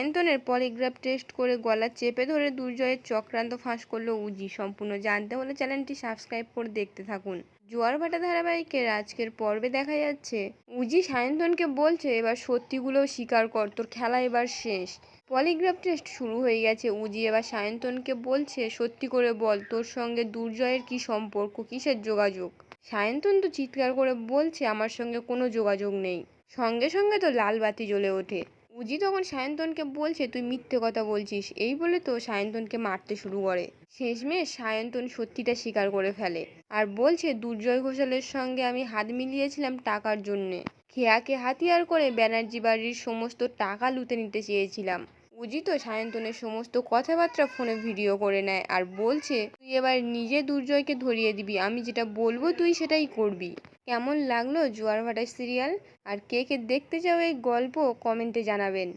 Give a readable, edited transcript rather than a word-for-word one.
সায়ন্তনের polygraph test করে গলা চেপে ধরে দুর্জয়ের চক্রান্ত ফাঁস করলো উজি। সম্পূর্ণ জানতে হলে চ্যানেলটি সাবস্ক্রাইব করে দেখতে থাকুন। জোয়ার ভাটা ধারাবাহিকের আজকের পর্বে দেখা যাচ্ছে উজি সায়ন্তনকে বলছে, এবার সত্যিগুলো স্বীকার কর, তোর খেলা এবার শেষ। পলিগ্রাফ টেস্ট শুরু হয়ে গেছে। উজি এবার সায়ন্তনকে বলছে, সত্যি করে বল, তোর সঙ্গে দুর্জয়ের কি সম্পর্ক, কিসের যোগাযোগ? সায়ন্তন তো চিৎকার করে বলছে, আমার সঙ্গে কোনো যোগাযোগ নেই। সঙ্গে সঙ্গে তো লাল বাতি জ্বলে ওঠে। উজি তখন সায়ন্তনকে বলছে, তুই মিথ্যে কথা বলছিস। এই বলে তো সায়ন্তনকে মারতে শুরু করে। শেষমেশ সায়ন্তন সত্যিটা স্বীকার করে ফেলে আর বলছে, দুর্জয় ঘোষালের সঙ্গে আমি হাত মিলিয়েছিলাম টাকার জন্যে। খেয়াকে হাতিয়ার করে ব্যানার্জি বাড়ির সমস্ত টাকা লুটে নিতে চেয়েছিলাম। উজি তো সায়ন্তনের সমস্ত কথাবার্তা ফোনে ভিডিও করে নেয় আর বলছে, তুই এবার নিজে দুর্জয়কে ধরিয়ে দিবি, আমি যেটা বলবো তুই সেটাই করবি। কেমন লাগলো জোয়ার ভাটা সিরিয়াল? আর কে কে দেখতে চাও এই গল্প কমেন্টে জানাবেন।